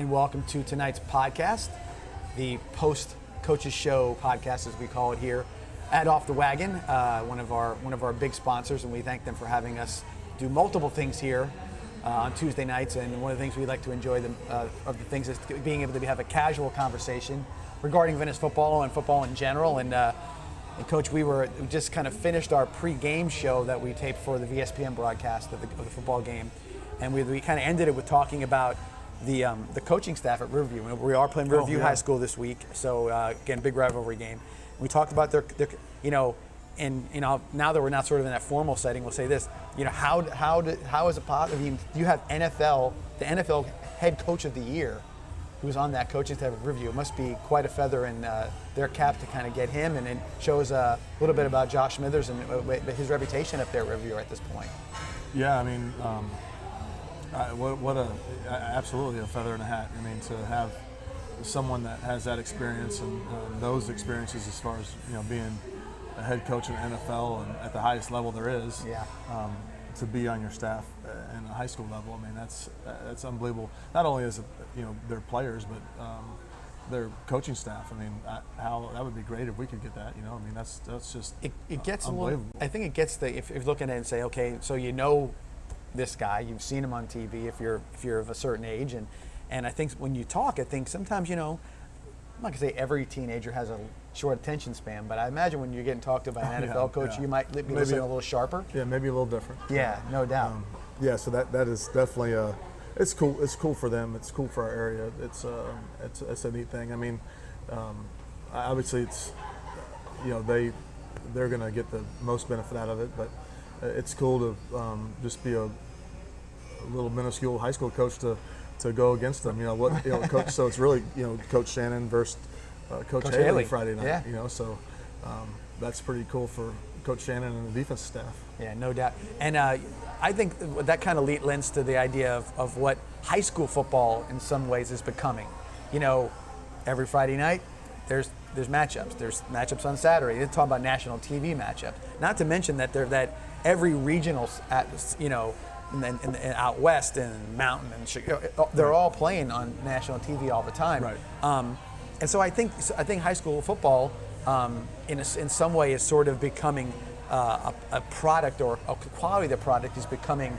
and welcome to tonight's podcast, the Post Coaches Show podcast, as we call it here at Off the Wagon, one of our big sponsors, and we thank them for having us do multiple things here on Tuesday nights. And one of the things we like to enjoy of the things is being able to have a casual conversation regarding Venice football and football in general. And Coach, we just kind of finished our pre-game show that we taped for the VSPN broadcast of the football game, and we kind of ended it with talking about the coaching staff at Riverview. We are playing Riverview High School this week, so again, big rivalry game. We talked about their and now that we're not sort of in that formal setting, we'll say this: how is it possible? I mean, you have the NFL head coach of the year, who's on that coaching staff at Riverview. It must be quite a feather in their cap to kind of get him, and it shows a little bit about Josh Smithers and his reputation up there at Riverview at this point. Yeah, I mean, absolutely a feather in the hat. I mean, to have someone that has that experience and those experiences as far as being a head coach in the NFL and at the highest level there is. Yeah. To be on your staff in a high school level, I mean, that's unbelievable. Not only is it their players, but their coaching staff. I mean, how that would be great if we could get that. I mean, that's just it gets unbelievable. I think it gets if you're looking at it and say, okay, so this guy, you've seen him on TV if you're of a certain age, and I think when you talk, I think sometimes I'm not gonna say every teenager has a short attention span, but I imagine when you're getting talked to by an NFL coach, you might be listening a little sharper. Yeah, maybe a little different. Yeah, no doubt. So that is definitely it's cool. It's cool for them. It's cool for our area. It's a neat thing. I mean, obviously it's they're gonna get the most benefit out of it, but it's cool to just be a little minuscule high school coach to go against them. Coach. So it's really Coach Shannon versus Coach Haley Friday night. Yeah. So that's pretty cool for Coach Shannon and the defense staff. Yeah, no doubt. And I think that kind of lends to the idea of what high school football in some ways is becoming. Every Friday night there's matchups. There's matchups on Saturday. They're talking about national TV matchups. Not to mention that every regional and out west and Mountain and Chicago, they're all playing on national TV all the time. Right. And so I think high school football, in some way, is sort of becoming a product, or a quality of the product is becoming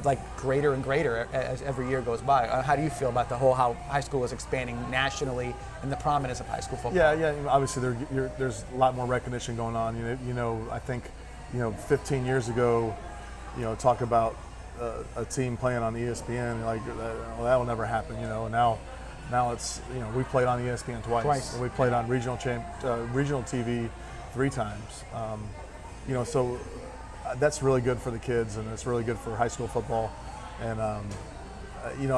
like greater and greater as every year goes by. How do you feel about how high school is expanding nationally and the prominence of high school football? Yeah. Obviously, there's a lot more recognition going on. I think 15 years ago, talk about a team playing on ESPN, like that will never happen. Now it's we played on ESPN twice. And we played on regional TV 3 times. So that's really good for the kids, and it's really good for high school football. And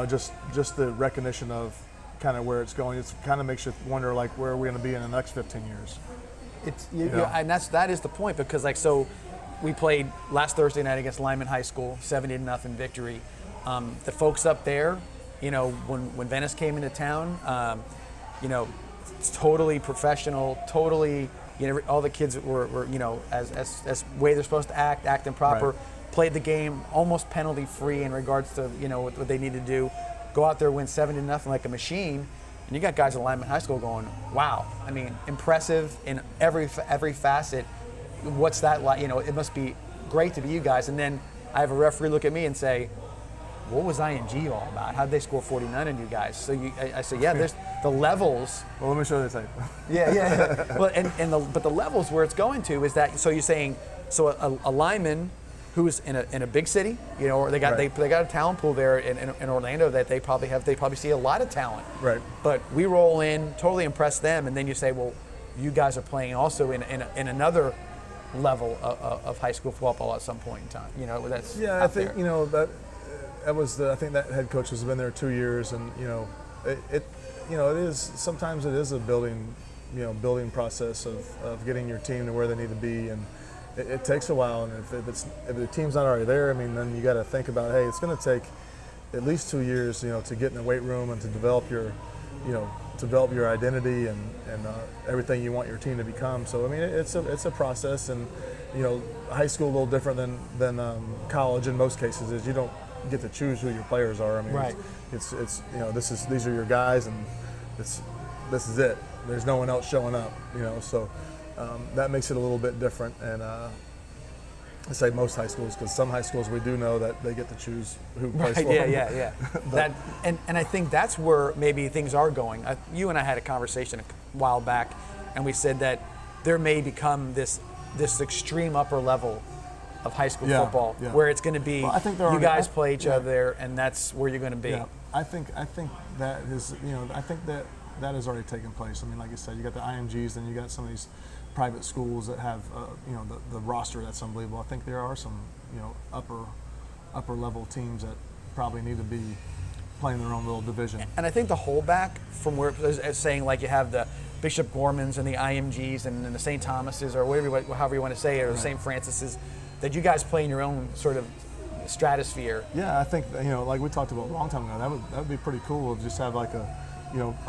just the recognition of kind of where it's going. It kind of makes you wonder, like, where are we going to be in the next 15 years? And that is the point, because we played last Thursday night against Lyman High School, 70-0 victory. The folks up there, when Venice came into town, it's totally professional, totally, all the kids were as way they're supposed to acting proper, right. Played the game almost penalty free in regards to what they need to do, go out there, win 7-0 like a machine. And you got guys at Lyman High School going, wow, I mean, impressive in every facet. What's that like? It must be great to be you guys. And then I have a referee look at me and say, what was ING all about? How did they score 49 on you guys? So I say, yeah, there's the levels. Well, let me show you the tape. Yeah. Well, but the levels where it's going to is that. So you're saying, a lineman who's in a big city, or they got right. they got a talent pool there in Orlando that they probably see a lot of talent. Right. But we roll in, totally impress them, and then you say, well, you guys are playing also in another level of high school football at some point in time. That's I think there. That was I think that head coach has been there 2 years, and it is sometimes it is a building process of getting your team to where they need to be, and it takes a while. And if the team's not already there, I mean, then you got to think about, hey, it's going to take at least 2 years, to get in the weight room and to develop your identity and everything you want your team to become. So I mean, it's a process, and high school a little different than college in most cases. Is you don't get to choose who your players are. I mean, Right. it's these are your guys, and this is it. There's no one else showing up, so that makes it a little bit different. And I say most high schools, because some high schools we do know that they get to choose who plays for them. Yeah. And I think that's where maybe things are going. You and I had a conversation a while back, and we said that there may become this extreme upper level of high school football where it's going to be I think you guys play each other, and that's where you're going to be. Yeah, I think that is I think that has already taken place. I mean, like I said, you got the IMGs, then you got some of these private schools that have the roster that's unbelievable. I think there are some upper level teams that probably need to be playing their own little division. And I think the holdback from where it's saying, like, you have the Bishop Gormans and the IMGs and the St. Thomases, or however you want to say it, or the St. Francis's, that you guys play in your own sort of stratosphere. Yeah, I think like we talked about a long time ago, that would be pretty cool to just have like a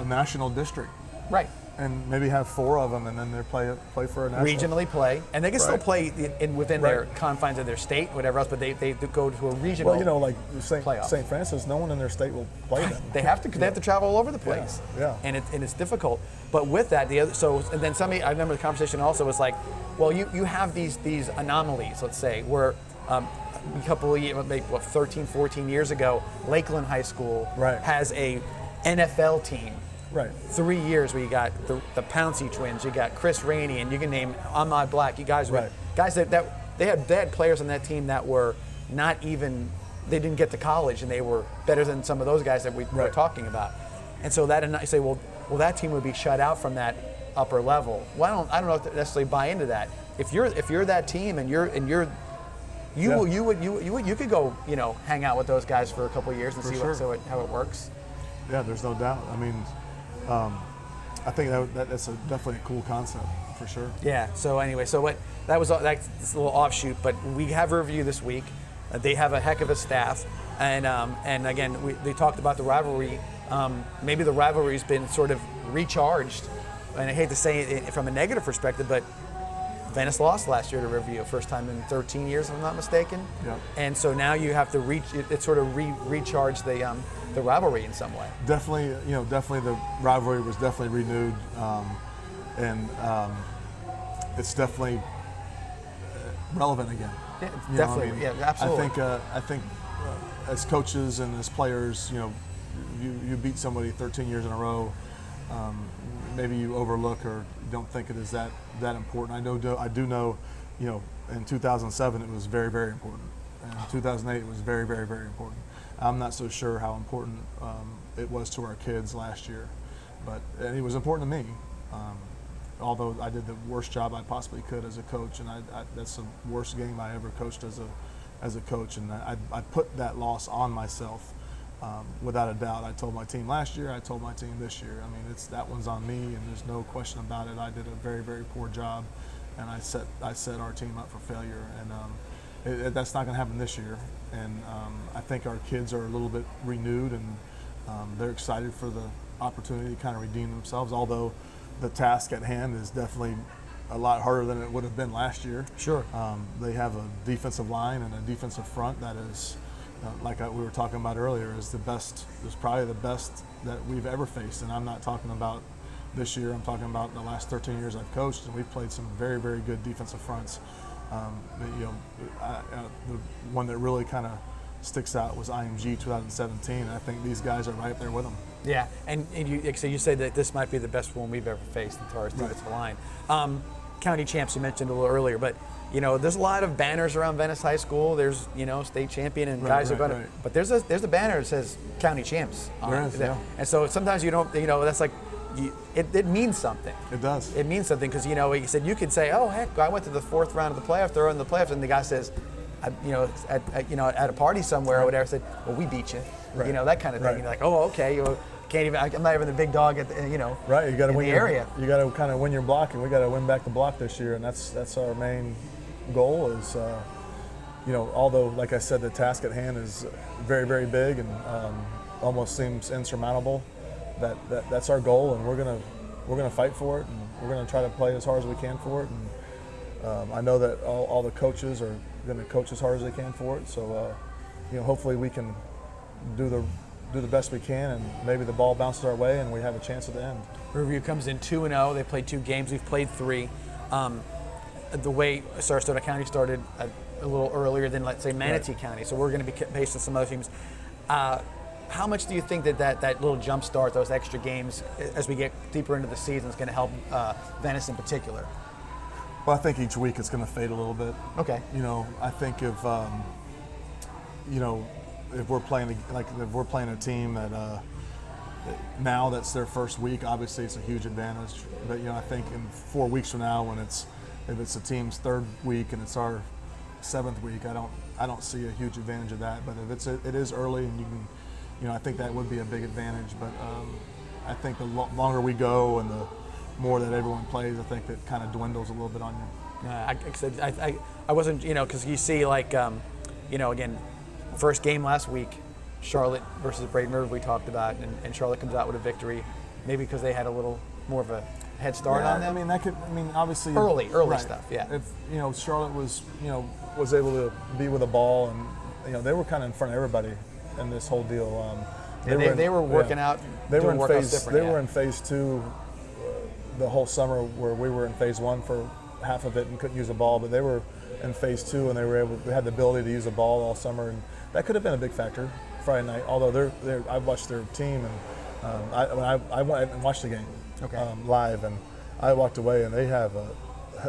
national district. Right. And maybe have 4 of them, and then they play for a national. Regionally play, and they can still play within their confines of their state, whatever else. But they go to a regional. Well, like St. Francis, no one in their state will play them. They have to, because they have to travel all over the place. Yeah. And it's difficult. But with that, and then I remember the conversation also was like, well, you have these anomalies. Let's say where a couple of years, maybe 13, 14 years ago, Lakeland High School has a NFL team. Right. 3 years where you got the Pouncey twins, you got Chris Rainey, and you can name Ahmad Black. You guys were guys that they had players on that team that were not even, they didn't get to college, and they were better than some of those guys that we were talking about. And so that, and I say, well, that team would be shut out from that upper level. Well, I don't know if to necessarily buy into that. If you're that team and you could go hang out with those guys for a couple of years and see how it works. Yeah, there's no doubt. I mean, I think that's definitely a cool concept for sure. Yeah. So anyway, that's a little offshoot, but we have a review this week. They have a heck of a staff, and again, they talked about the rivalry. Maybe the rivalry's been sort of recharged, and I hate to say it from a negative perspective, but Venice lost last year to Riverview, first time in 13 years, if I'm not mistaken. Yep. And so now you have to recharge the rivalry in some way. Definitely, the rivalry was definitely renewed, and it's definitely relevant again. Yeah, definitely. Yeah, absolutely. I think as coaches and as players, you beat somebody 13 years in a row. Maybe you overlook or don't think it is that important. I do know, in 2007 it was very, very important. And in 2008 it was very, very, very important. I'm not so sure how important it was to our kids last year, and it was important to me. Although I did the worst job I possibly could as a coach, and that's the worst game I ever coached as a coach, and I put that loss on myself. Without a doubt. I told my team last year, I told my team this year. I mean, that one's on me, and there's no question about it. I did a very, very poor job, and I set our team up for failure, and that's not going to happen this year. And I think our kids are a little bit renewed, and they're excited for the opportunity to kind of redeem themselves, although the task at hand is definitely a lot harder than it would have been last year. Sure. They have a defensive line and a defensive front that is, like we were talking about earlier, is probably the best that we've ever faced. And I'm not talking about this year, I'm talking about the last 13 years I've coached, and we've played some very, very good defensive fronts. The one that really kind of sticks out was IMG 2017. I think these guys are right there with them. Yeah, and you said that this might be the best one we've ever faced as far as defensive line. County champs you mentioned a little earlier, but there's a lot of banners around Venice High School. There's state champion, and guys are going to. But there's a banner that says county champs on it. Yeah. And so sometimes you don't. That's like. It means something. It does. It means something because you could say, oh heck, I went to the 4th round of the playoffs. They're in the playoffs, and the guy says, at a party somewhere or whatever, said, well, we beat you. Right. That kind of thing. Right. And you're like, oh, okay. Can't even. I'm not even the big dog at the, Right. You got to win the area. You got to kind of win your block, and we got to win back the block this year, and that's our main goal. Is although like I said, the task at hand is very, very big and almost seems insurmountable. That's our goal, and we're gonna fight for it, and we're gonna try to play as hard as we can for it. And I know that all the coaches are gonna coach as hard as they can for it. So hopefully we can do the best we can, and maybe the ball bounces our way and we have a chance at the end. Riverview comes in 2-0. They played 2 games. We've played 3. The way Sarasota County started a little earlier than, let's say, Manatee County, so we're going to be facing some other teams. How much do you think that little jump start, those extra games, as we get deeper into the season, is going to help Venice in particular? Well, I think each week it's going to fade a little bit. Okay. I think if we're playing a team that now that's their first week, obviously it's a huge advantage. But I think in 4 weeks from now, if it's a team's 3rd week and it's our 7th week, I don't see a huge advantage of that. But if it is early and you can, I think that would be a big advantage. But I think the longer we go and the more that everyone plays, I think that kind of dwindles a little bit on you. I wasn't, because you see, again, first game last week, Charlotte versus Braden River we talked about, and Charlotte comes out with a victory, maybe because they had a little more of a head start on them. Obviously early right. stuff. Yeah. If Charlotte was able to be with the ball, and they were kind of in front of everybody in this whole deal. They were working out. They were in phase 2 the whole summer, where we were in phase 1 for half of it and couldn't use the ball, but they were in phase 2 and they had the ability to use the ball all summer, and that could have been a big factor Friday night. Although I watched their team, and I went and watched the game live, and I walked away, and they have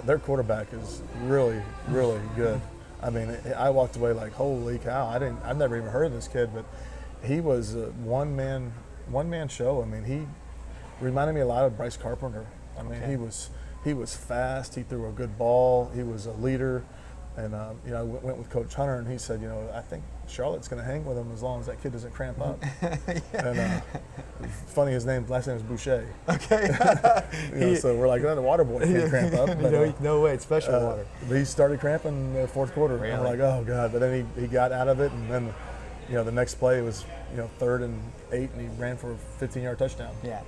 their quarterback is really, really good. I walked away like, holy cow! I've never even heard of this kid, but he was a one man show. He reminded me a lot of Bryce Carpenter. He was fast. He threw a good ball. He was a leader. And I went with Coach Hunter, and he said, I think Charlotte's going to hang with him as long as that kid doesn't cramp up. And funny, his last name is Boucher. Okay. So we're like, the water boy can't cramp up. But, no way, it's special water. But he started cramping in the 4th quarter. Really? And we're like, oh God! But then he got out of it, and then the next play was 3rd and 8, and he ran for a 15-yard touchdown. Yeah.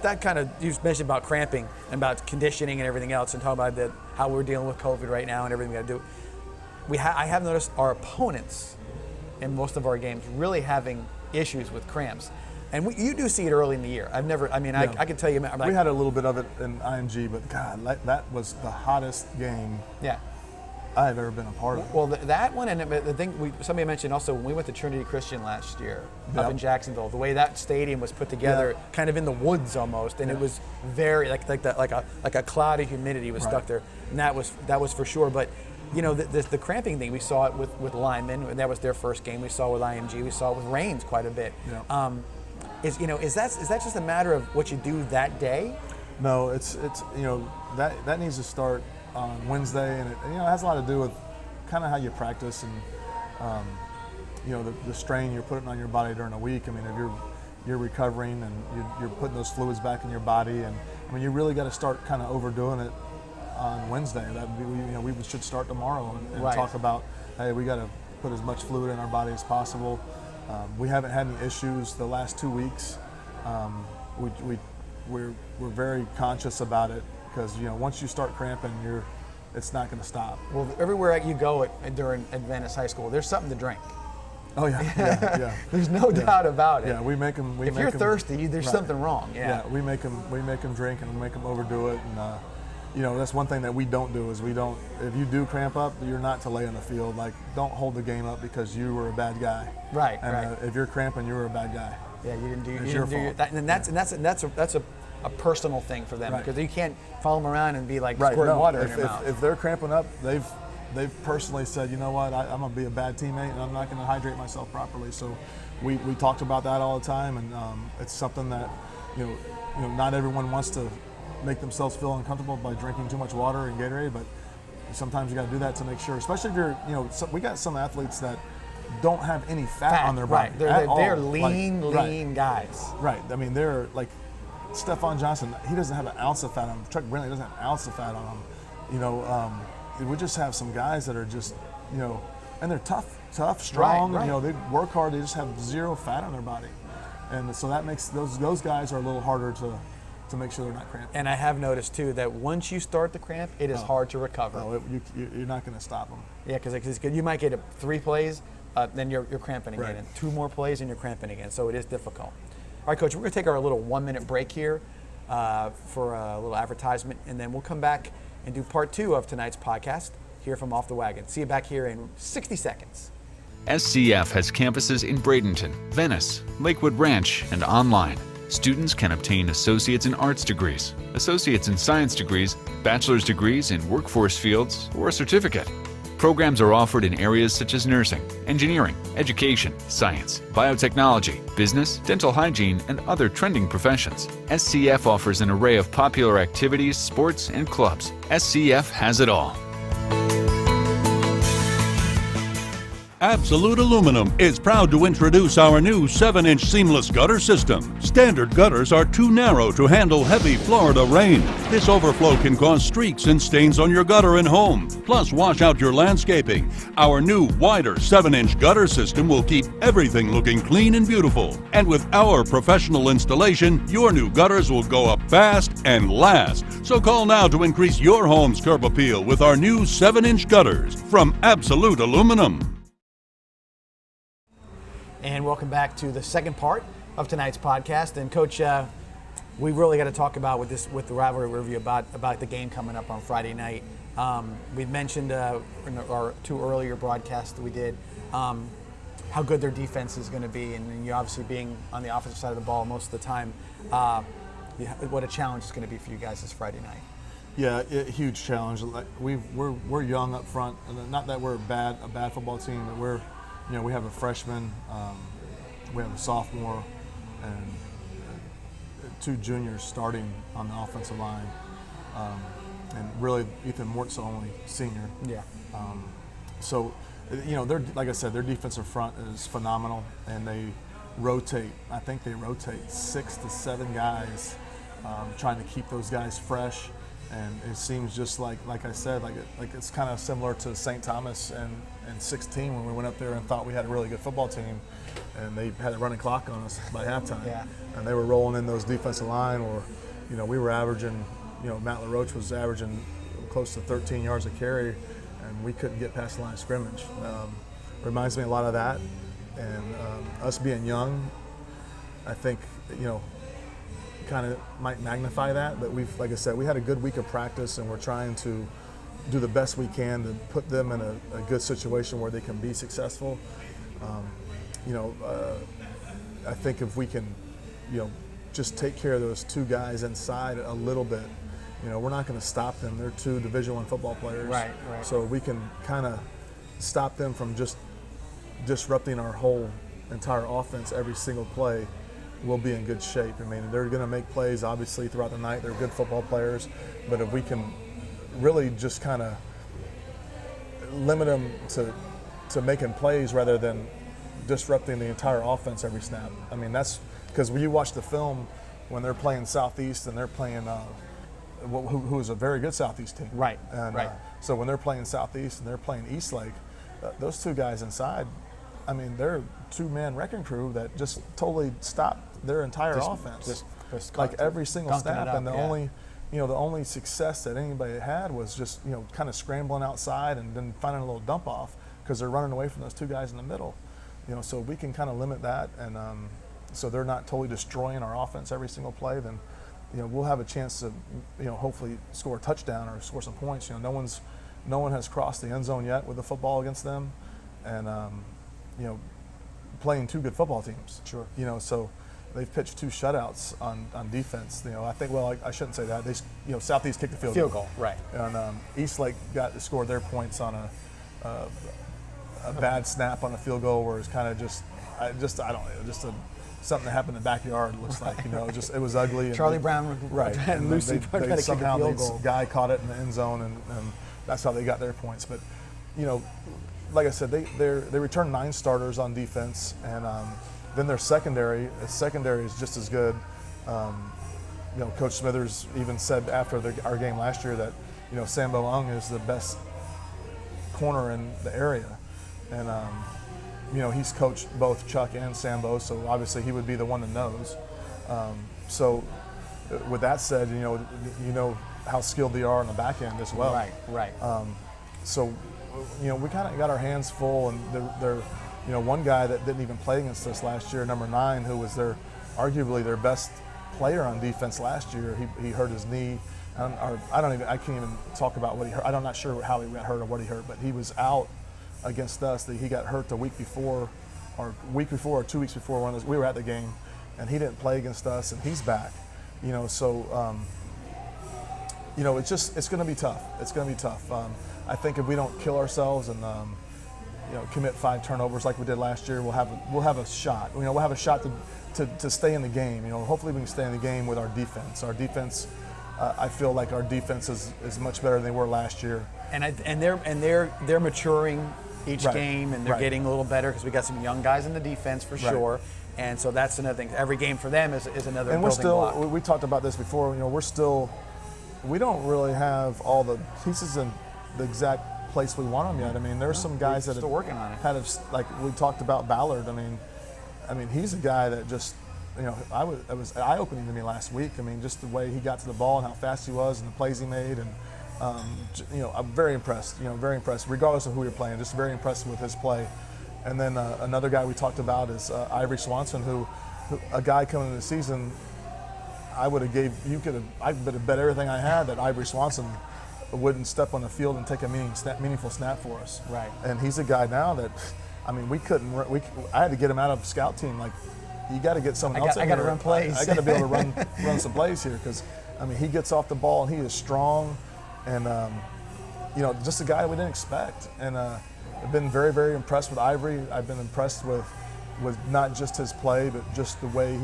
That kind of, you mentioned about cramping and about conditioning and everything else, and talking about how we're dealing with COVID right now and everything we got to do. I have noticed our opponents in most of our games really having issues with cramps, and you do see it early in the year. I can tell you. We had a little bit of it in IMG, but God, that was the hottest game. Yeah. I've ever been a part of. Well, that one, and the thing somebody mentioned also when we went to Trinity Christian last year up in Jacksonville, the way that stadium was put together, kind of in the woods almost, and it was very like a cloud of humidity was stuck there, and that was for sure. But the cramping thing, we saw it with linemen, and that was their first game. We saw it with IMG, we saw it with Reigns quite a bit. Yeah. Is that just a matter of what you do that day? No, it's that needs to start on Wednesday, and it has a lot to do with kind of how you practice and the strain you're putting on your body during a week. If you're recovering and you're putting those fluids back in your body, and you really got to start kind of overdoing it on Wednesday. We should start tomorrow and talk about, hey, we got to put as much fluid in our body as possible. We haven't had any issues the last 2 weeks. We're very conscious about it, because once you start cramping, it's not going to stop. Well, everywhere you go at Venice High School, there's something to drink. Oh yeah. There's no doubt about it. Yeah, we make them. If you're thirsty, there's something wrong. Yeah, we make them drink, and we make them overdo it, and that's one thing that we don't do is if you do cramp up, you're not to lay on the field. Like, don't hold the game up because you were a bad guy. Right. And if you're cramping, you were a bad guy. Yeah, you didn't do. It's your fault. And that's a personal thing for them, because you can't follow them around and be like Right. squirting No, water in your mouth. If they're cramping up, they've personally said, you know what, I'm going to be a bad teammate, and I'm not going to hydrate myself properly. So we talked about that all the time, and it's something that not everyone wants to make themselves feel uncomfortable by drinking too much water and Gatorade, but sometimes you got to do that to make sure. Especially if you're, we got some athletes that don't have any fat on their body. Right, they're lean guys. Right. They're like Stephon Johnson. He doesn't have an ounce of fat on him. Chuck Brentley doesn't have an ounce of fat on him. We just have some guys that are just, and they're tough, strong. Right. They work hard. They just have zero fat on their body, and so that makes those guys are a little harder to make sure they're not cramping. And I have noticed too that once you start the cramp, it is hard to recover. No, you're not going to stop them. Yeah, because you might get 3 plays, then you're cramping again. Right. And 2 more plays and you're cramping again. So it is difficult. All right, Coach, we're going to take our little 1-minute break here for a little advertisement, and then we'll come back and do part 2 of tonight's podcast here from Off the Wagon. See you back here in 60 seconds. SCF has campuses in Bradenton, Venice, Lakewood Ranch, and online. Students can obtain Associates in Arts degrees, Associates in Science degrees, Bachelor's degrees in workforce fields, or a certificate. Programs are offered in areas such as nursing, engineering, education, science, biotechnology, business, dental hygiene, and other trending professions. SCF offers an array of popular activities, sports, and clubs. SCF has it all. Absolute Aluminum is proud to introduce our new 7-inch seamless gutter system. Standard gutters are too narrow to handle heavy Florida rain. This overflow can cause streaks and stains on your gutter and home, plus wash out your landscaping. Our new wider 7-inch gutter system will keep everything looking clean and beautiful. And with our professional installation, your new gutters will go up fast and last. So call now to increase your home's curb appeal with our new 7-inch gutters from Absolute Aluminum. And welcome back to the second part of tonight's podcast. And Coach, we really got to talk about with the rivalry review about the game coming up on Friday night. We mentioned in our 2 earlier broadcasts that we did how good their defense is going to be, and you obviously being on the offensive side of the ball most of the time. What a challenge it's going to be for you guys this Friday night. Yeah, huge challenge. Like we're young up front, and not that we're a bad football team, but we have a freshman, we have a sophomore, and 2 juniors starting on the offensive line, and really Ethan Mort's the only senior. Yeah. So, they're, like I said, their defensive front is phenomenal, and they rotate. I think they rotate 6 to 7 guys, trying to keep those guys fresh. And it seems just like I said, like it's kind of similar to St. Thomas and 16 when we went up there and thought we had a really good football team, and they had a running clock on us by halftime. Yeah. And they were rolling in those defensive line, or we were averaging, Matt LaRoche was averaging close to 13 yards a carry, and we couldn't get past the line of scrimmage. Reminds me a lot of that, and us being young, I think kind of might magnify that, but like I said, we had a good week of practice, and we're trying to do the best we can to put them in a good situation where they can be successful. I think if we can, just take care of those 2 guys inside a little bit, we're not going to stop them. They're 2 Division I football players. Right. So we can kind of stop them from just disrupting our whole entire offense every single play. We'll be in good shape. I mean, they're going to make plays, obviously, throughout the night. They're good football players. But if we can really just kind of limit them to making plays rather than disrupting the entire offense every snap. I mean, that's because when you watch the film, when they're playing Southeast and they're playing who is a very good Southeast team. Right, and, right. So when they're playing Southeast and they're playing Eastlake, those 2 guys inside, I mean, they're 2-man wrecking crew that just totally stopped their entire offense. Just like every single snap, and the only success that anybody had was just kind of scrambling outside and then finding a little dump off because they're running away from those 2 guys in the middle. So we can kind of limit that, and so they're not totally destroying our offense every single play. Then, we'll have a chance to, hopefully score a touchdown or score some points. No one has crossed the end zone yet with the football against them, and playing 2 good football teams. Sure. So they've pitched 2 shutouts on defense. I think, well, I shouldn't say that. They, Southeast kicked the field goal. Right. And Eastlake scored their points on a bad snap on a field goal where it's kind of something that happened in the backyard. Looks like it was ugly. Charlie Brown, right? And Lucy they somehow field goal. this guy caught it in the end zone, and that's how they got their points. But like I said, they returned 9 starters on defense, and then their secondary is just as good. Coach Smithers even said after our game last year that Sambo Ung is the best corner in the area, and he's coached both Chuck and Sambo, so obviously he would be the one that knows. So with that said, how skilled they are on the back end as well. Right. So we kind of got our hands full, and one guy that didn't even play against us last year, number 9, who was arguably their best player on defense last year. He hurt his knee. I can't even talk about what he hurt. I'm not sure how he got hurt or what he hurt, but he was out against us. He got hurt the week before or 2 weeks before one of those. We were at the game, and he didn't play against us, and he's back. So it's going to be tough. It's going to be tough. I think if we don't kill ourselves and commit 5 turnovers like we did last year, we'll have a shot. We'll have a shot to stay in the game. Hopefully we can stay in the game with our defense. Our defense, I feel like our defense is much better than they were last year. And they're maturing each game, and they're getting a little better because we got some young guys in the defense for sure. And so that's another thing. Every game for them is another and building block. We talked about this before. We don't really have all the pieces in the exact place we want them yet. I mean, there's some guys that still working on it. Like we talked about Ballard. I mean, he's a guy that just, it was eye-opening to me last week. I mean, just the way he got to the ball and how fast he was and the plays he made, and I'm very impressed. Very impressed, regardless of who you're playing. Just very impressed with his play. And then another guy we talked about is Ivory Swanson, who a guy coming into the season. I would have bet everything I had that Ivory Swanson wouldn't step on the field and take a meaningful snap for us. Right. And he's a guy now that, I had to get him out of scout team. Like, you got to get someone else in here. I got to run plays. I got to be able to run some plays here because, he gets off the ball and he is strong, and just a guy we didn't expect. And I've been very, very impressed with Ivory. I've been impressed with not just his play, but just the way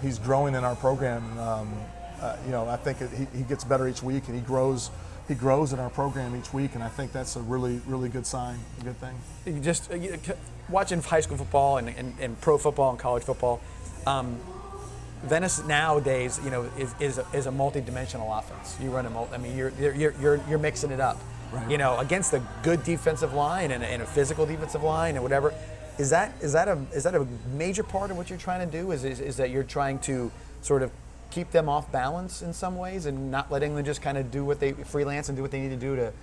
he's growing in our program. I think he gets better each week, and he grows in our program each week, and I think that's a really, really good sign, a good thing. Just watching high school football and pro football and college football, Venice nowadays, is a multi-dimensional offense. You run you're mixing it up. Right. Against a good defensive line and a physical defensive line and whatever. Is that a major part of what you're trying to do? Is that you're trying to sort of keep them off balance in some ways and not letting them just kind of do what they freelance and do what they need to do to,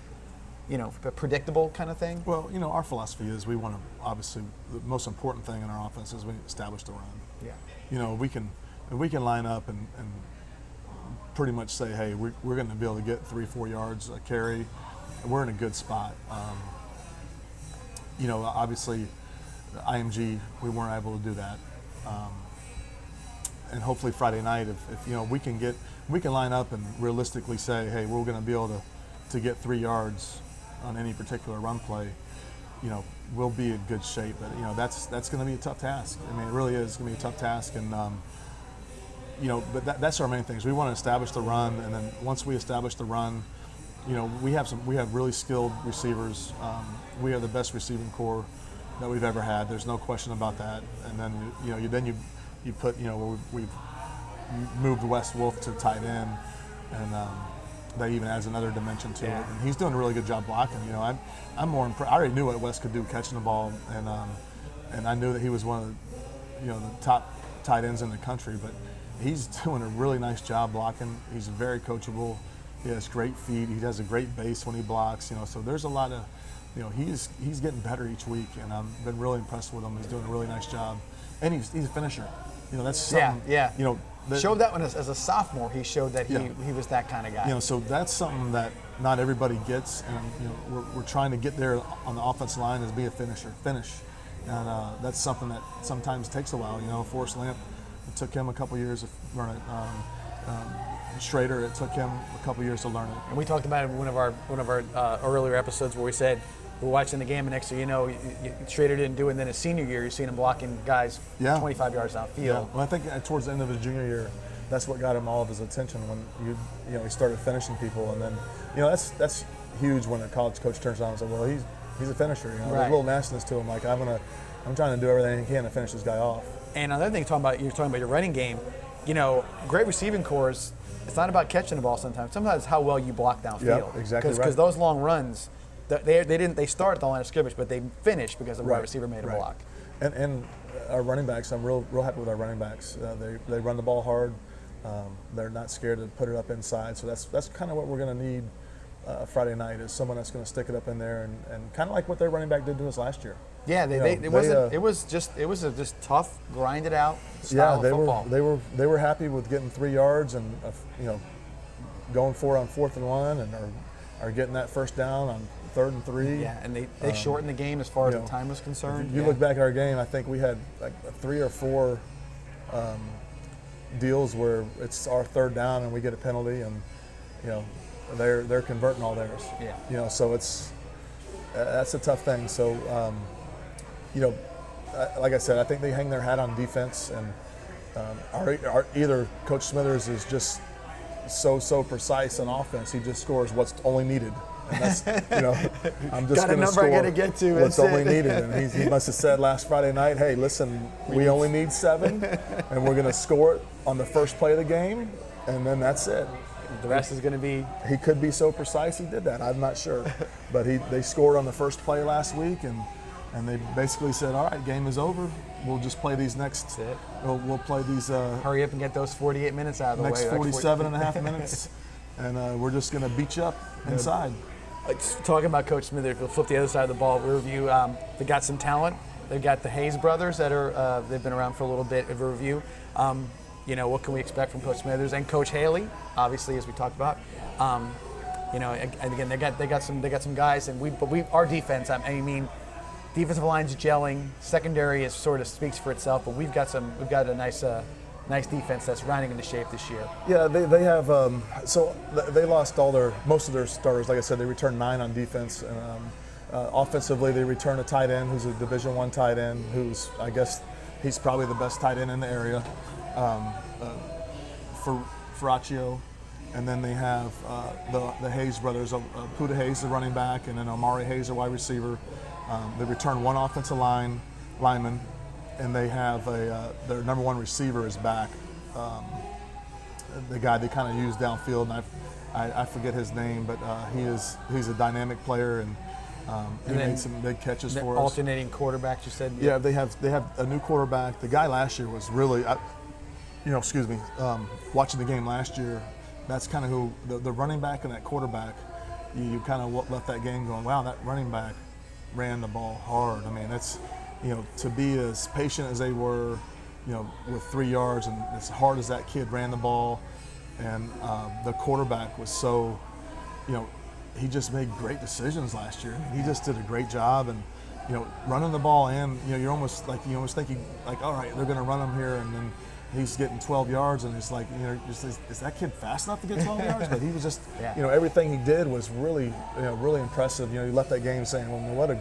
a predictable kind of thing? Well, our philosophy is we want to, obviously, the most important thing in our offense is we establish the run. Yeah. We can line up and pretty much say, hey, we're going to be able to get 3-4 yards a carry. We're in a good spot. Obviously, IMG, we weren't able to do that. And hopefully Friday night, if we can line up and realistically say, hey, we're going to be able to get 3 yards on any particular run play, we'll be in good shape. But that's going to be a tough task. I mean, it really is going to be a tough task. And but that's our main things. We want to establish the run, and then once we establish the run, we have really skilled receivers. We have the best receiving core that we've ever had. There's no question about that. And then you put we've moved Wes Wolf to tight end, and that even adds another dimension to it. And he's doing a really good job blocking. I'm more impressed. I already knew what Wes could do catching the ball, and I knew that he was one of the top tight ends in the country. But he's doing a really nice job blocking. He's very coachable. He has great feet. He has a great base when he blocks. So there's a lot of, he's getting better each week, and I've been really impressed with him. He's doing a really nice job, and he's a finisher. That's something. Showed that one as a sophomore. He showed that he was that kind of guy. So that's something that not everybody gets, and we're trying to get there on the offensive line is be a finisher, and that's something that sometimes takes a while. Forrest Lamp, it took him a couple years to learn it. Schrader, it took him a couple years to learn it. And we talked about it in one of our earlier episodes where we said we're watching the game, and next thing you know, Schrader didn't do it. And then his senior year, you're seeing him blocking guys 25 yards downfield. Yeah. Well, I think towards the end of his junior year, that's what got him all of his attention when he started finishing people, and then that's huge when a college coach turns around and says, well, he's a finisher. There's a little nastiness to him. Like I'm trying to do everything I can to finish this guy off. And another thing, you're talking about your running game. Great receiving cores. It's not about catching the ball sometimes. Sometimes it's how well you block downfield. Yeah, exactly right. Because those long runs, they start at the line of scrimmage, but they finish because the wide receiver made a block. And our running backs, I'm real happy with our running backs. They run the ball hard. They're not scared to put it up inside. So that's kind of what we're going to need Friday night is someone that's going to stick it up in there and kind of like what their running back did to us last year. Yeah, it was a just tough, grinded out style of football. They were happy with getting 3 yards and going for it on 4th and 1 and are getting that first down on 3rd and 3. Yeah, and they shortened the game as far as the time was concerned. If you look back at our game, I think we had like 3 or 4 deals where it's our 3rd down and we get a penalty, and they're converting all theirs. Yeah. So that's a tough thing. So like I said, I think they hang their hat on defense, and either Coach Smithers is just so precise on offense. He just scores what's only needed. And that's, I'm just going to score what's only needed. And he must have said last Friday night, hey, listen, we only need 7, and we're going to score it on the first play of the game, and then that's it. The rest is going to be... He could be so precise he did that. I'm not sure. But they scored on the first play last week, and they basically said, all right, game is over. We'll just play these next... We'll play these... hurry up and get those 48 minutes out of the way. Next 47 and a half minutes, and we're just going to beat you up inside. Talking about Coach Smithers, we'll flip the other side of the ball. Review. They got some talent. They've got the Hayes brothers that are they've been around for a little bit of a review. What can we expect from Coach Smithers and Coach Haley? Obviously, as we talked about. And again, they got some guys, and our defense. I mean, defensive line's gelling. Secondary is sort of speaks for itself, but we've got a nice defense that's rounding into shape this year. Yeah, they have. So they lost most of their starters. Like I said, they returned 9 on defense. And offensively, they returned a tight end who's a Division I tight end, who's, I guess, he's probably the best tight end in the area, for Ferraccio. And then they have the Hayes brothers, Puda Hayes, the running back, and then Omari Hayes, the wide receiver. They returned 1 offensive lineman. And they have their number 1 receiver is back. The guy they kind of use downfield, and I forget his name, but he's a dynamic player, and he made some big catches for us. Alternating quarterbacks, you said. Yeah, they have a new quarterback. The guy last year was really, watching the game last year, that's kind of who the running back and that quarterback. You kind of left that game going, wow, that running back ran the ball hard. I mean, that's. To be as patient as they were, with 3 yards, and as hard as that kid ran the ball, and the quarterback was so, he just made great decisions last year. He just did a great job, and running the ball, and you almost thinking like, all right, they're going to run him here, and then he's getting 12 yards, and it's like, is that kid fast enough to get 12 yards? But he was just, everything he did was really, really impressive. He left that game saying, well,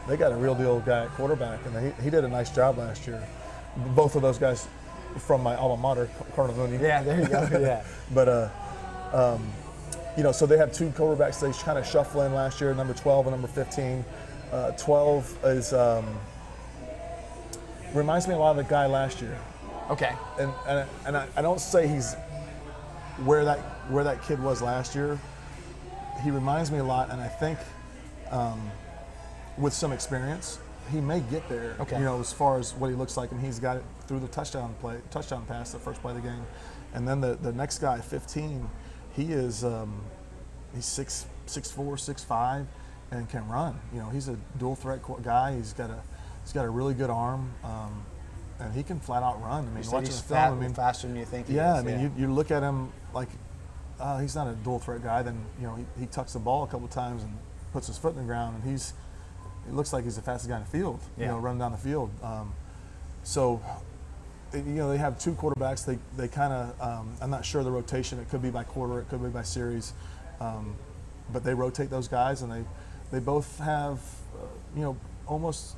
they got a real deal guy at quarterback, and he did a nice job last year. Both of those guys from my alma mater, Cardinal Mooney. Yeah, there you go. Yeah. But so they have 2 quarterbacks they kind of shuffle in last year, number 12 and number 15. 12 is reminds me a lot of the guy last year. Okay. And I don't say he's where that kid was last year. He reminds me a lot, and I think. With some experience, he may get there. Okay. As far as what he looks like, and he's got it through the touchdown pass, the first play of the game, and then the next guy, 15, he is he's 6'4", 6'5", and can run. He's a dual threat guy. He's got a really good arm, and he can flat out run. I mean, watching the film, faster than you think. Yeah, you look at him like he's not a dual threat guy. Then he tucks the ball a couple times and puts his foot in the ground, and it looks like he's the fastest guy in the field, running down the field. They have 2 quarterbacks. They kind of, I'm not sure the rotation. It could be by quarter, it could be by series, but they rotate those guys, and they both have, almost,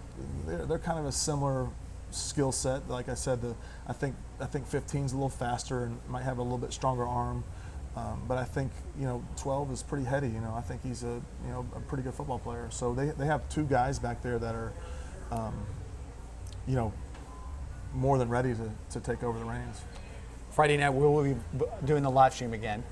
they're kind of a similar skill set. Like I said, I think 15's a little faster and might have a little bit stronger arm. But I think 12 is pretty heady. I think he's a pretty good football player. So they have 2 guys back there that are, more than ready to take over the reins. Friday night we'll be doing the live stream again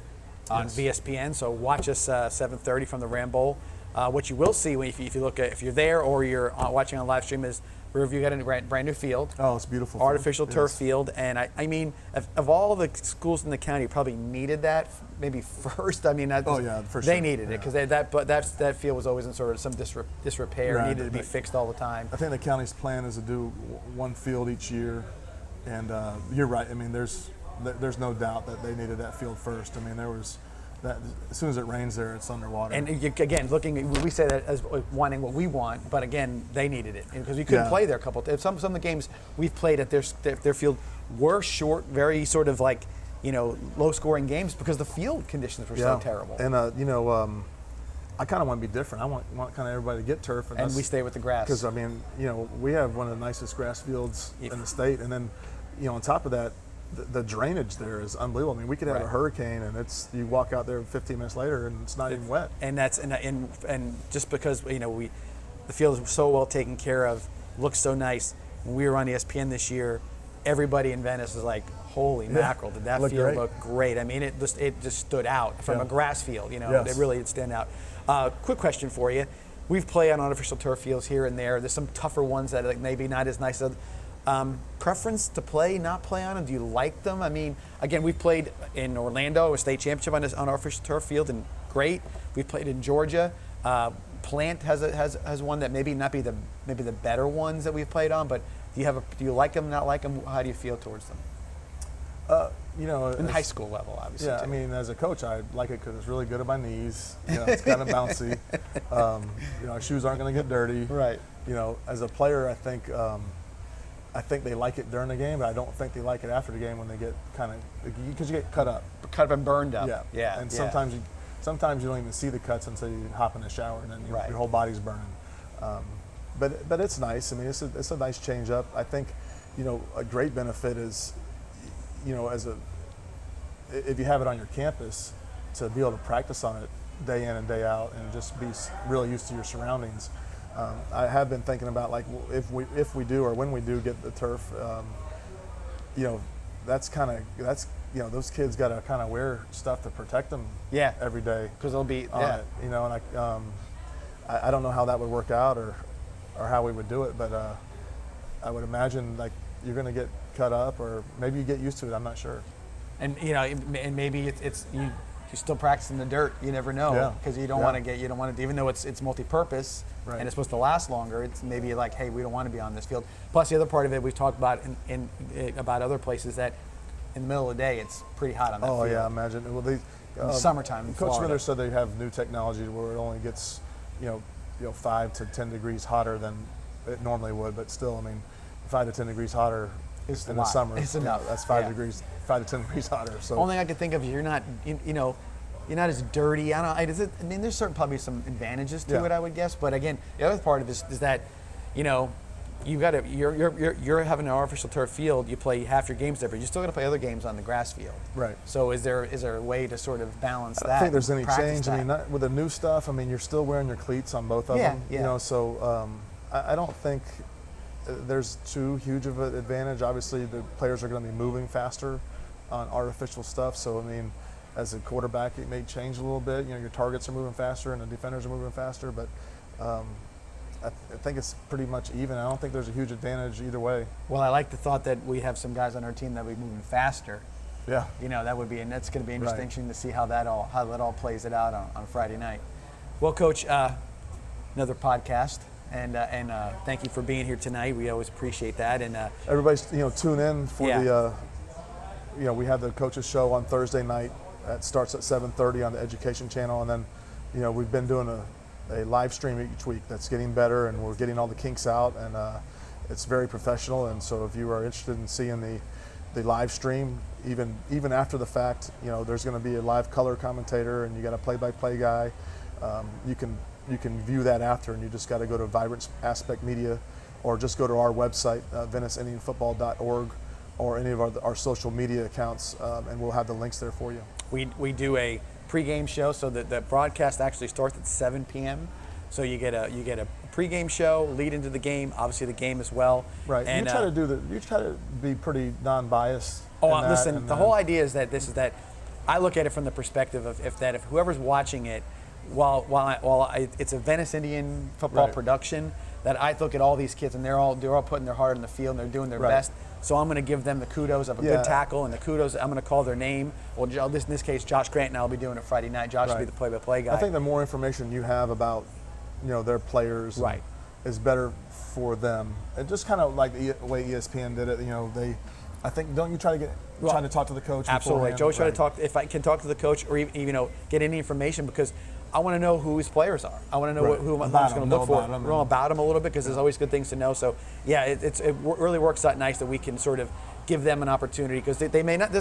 on VSPN. So watch us 7:30 from the Ram Bowl. What you will see if you look at, if you're there or you're watching on live stream, is Riverview got a brand new field. Oh, it's beautiful. Artificial turf field, and I mean, of all the schools in the county, probably needed that maybe first. I mean, for they sure. needed it because that field was always in sort of some disrepair, Right. needed to be fixed all the time. I think the county's plan is to do one field each year, and you're right. I mean, there's no doubt that they needed that field first. I mean, there was that as soon as it rains there, it's underwater. And again, we say that as wanting what we want, but again, they needed it because we couldn't play there a couple of times. Some of the games we've played at their field were short, very sort of like, low-scoring games because the field conditions were so terrible. And I kind of want to be different. I want kind of everybody to get turf, and we stay with the grass. Because I mean, we have one of the nicest grass fields in the state, and then, on top of that, the drainage there is unbelievable. I mean, we could have a hurricane, and you walk out there 15 minutes later, and it's not even wet. And that's and just because the field is so well taken care of, looks so nice. When we were on ESPN this year, everybody in Venice was like, "Holy mackerel! Did that field look great?" I mean, it just stood out from a grass field. It really did stand out. Quick question for you: we've played on artificial turf fields here and there. There's some tougher ones that are maybe not as nice. Preference to play, not play on them? Do you like them? I mean, again, we've played in Orlando, a state championship on artificial turf field, and great. We've played in Georgia. Plant has one that maybe not be the better ones that we've played on, but do you like them, not like them? How do you feel towards them? In high school level, obviously. Yeah, too. I mean, as a coach, I like it because it's really good at my knees. It's kind of bouncy. Our shoes aren't going to get dirty. Right. As a player, I think they like it during the game, but I don't think they like it after the game when they get because you get cut up. Cut up and burned up. Yeah. And sometimes you don't even see the cuts until you hop in the shower, and then your whole body's burning. But it's nice. I mean, it's a nice change up. I think, a great benefit is, if you have it on your campus, to be able to practice on it day in and day out and just be really used to your surroundings. I have been thinking about, like, if we do or when we do get the turf, those kids got to kind of wear stuff to protect them every day, because they'll be and I don't know how that would work out or how we would do it, but I would imagine, like, you're going to get cut up, or maybe you get used to it. I'm not sure. And and maybe it's you still practice in the dirt. You never know, because you don't want to even though it's multi-purpose and it's supposed to last longer. It's maybe like, hey, we don't want to be on this field. Plus, the other part of it we've talked about about other places, that in the middle of the day it's pretty hot on that field. Oh yeah, imagine. Well, in the summertime in Coach Florida. Miller said they have new technology where it only gets 5 to 10 degrees hotter than it normally would, but still, I mean, 5 to 10 degrees hotter in the summer. It's enough. That's 5 to 10 degrees hotter. So only thing I can think of is you're not not as dirty. I mean, there's probably some advantages to it, I would guess. But again, the other part of this is that, you've got to you're having an artificial turf field. You play half your games there, but you still got to play other games on the grass field. Right. So is there a way to sort of balance that? I don't think there's any change. That? I mean, not, with the new stuff, I mean, you're still wearing your cleats on both of them. Yeah. So I don't think there's too huge of an advantage. Obviously, the players are going to be moving faster on artificial stuff. So I mean, as a quarterback, it may change a little bit. Your targets are moving faster and the defenders are moving faster, but I think it's pretty much even. I don't think there's a huge advantage either way. Well, I like the thought that we have some guys on our team that will be moving faster. Yeah. That would be, and that's going to be interesting to see how that all plays it out on Friday night. Well, Coach, another podcast, and thank you for being here tonight. We always appreciate that. And everybody's tune in for the we have the coaches show on Thursday night. That starts at 7:30 on the Education Channel, and then we've been doing a live stream each week that's getting better, and we're getting all the kinks out, and it's very professional. And so if you are interested in seeing the live stream, even after the fact, there's going to be a live color commentator, and you got a play-by-play guy. You can view that after, and you just got to go to Vibrant Aspect Media, or just go to our website, VeniceIndianFootball.org, or any of our social media accounts, and we'll have the links there for you. We do a pregame show, so that the broadcast actually starts at 7 p.m. So you get a pregame show, lead into the game, obviously the game as well. Right. And you try to be pretty non-biased. Listen, the whole idea is that I look at it from the perspective of if whoever's watching it it's a Venice Indian football Right. production, that I look at all these kids and they're all putting their heart in the field and they're doing their Right. best. So I'm going to give them the kudos of a Yeah. good tackle and the kudos. I'm going to call their name. Well, in this case, Josh Grant and I will be doing it Friday night. Josh will be Right. the play-by-play guy. I think the more information you have about, their players, Right. is better for them. And just kind of like the way ESPN did it. I think, don't you trying to talk to the coach? Absolutely. beforehand? Joe try to Right. talk, if I can talk to the coach or even get any information, because I want to know who his players are. I want to know Right. who I'm About going them, to look know for. about them, Know and- about them a little bit, because there's always good things to know. So yeah, it really works out nice that we can sort of give them an opportunity, because they may not.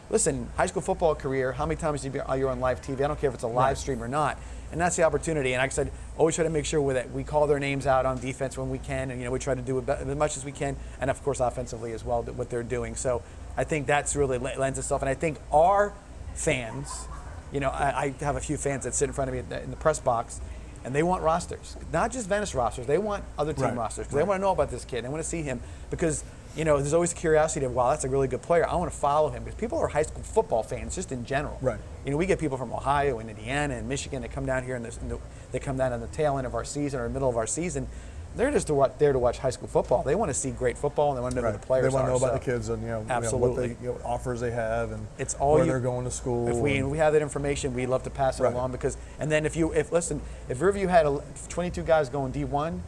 Listen, high school football career, how many times are you on live TV? I don't care if it's a live Right. stream or not. And that's the opportunity. And like I said, always try to make sure that we call their names out on defense when we can, and we try to do it as much as we can, and of course offensively as well, what they're doing. So I think that's really lends itself. And I think our fans, I have a few fans that sit in front of me in the press box, and they want rosters, not just Venice rosters. They want other team Right. rosters, because they want to know about this kid. They want to see him, because there's always curiosity of, wow, that's a really good player. I want to follow him, because people are high school football fans just in general. Right. We get people from Ohio and Indiana and Michigan that come down here, and they come down on the tail end of our season or middle of our season. They're just there to watch high school football. They want to see great football, and they want to know who the players are. They want to know about so. the kids and Absolutely. what offers they have and It's all where they're going to school. If we have that information, we love to pass it Right. along, because and then if Riverview had 22 guys going D1,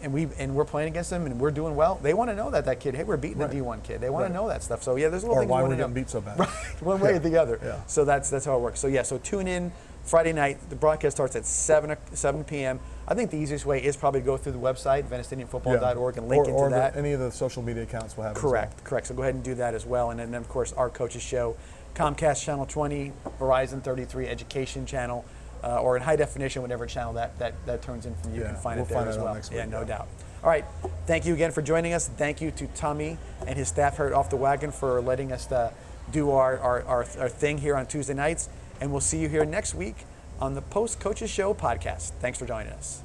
and we're playing against them and we're doing well, they want to know that kid, hey, we're beating Right. the D1 kid. They want Right. to know that stuff. So yeah, there's a little or things why we we're want to getting know. beat so bad. Right, one way or the other. Yeah. So that's how it works. So yeah, so tune in Friday night. The broadcast starts at 7 p.m. I think the easiest way is probably to go through the website, VeniceIndianFootball.org, and link into that. Any of the social media accounts will have Correct, it as correct. So go ahead and do that as well. And then, of course, our coaches show, Comcast Channel 20, Verizon 33 Education Channel, or in high definition, whatever channel that turns in from you, Yeah, can find we'll it there find as it out well. next Yeah, week, no yeah. doubt. All right, thank you again for joining us. Thank you to Tommy and his staff here at Off the Wagon for letting us do our thing here on Tuesday nights. And we'll see you here next week on the Post Coaches Show podcast. Thanks for joining us.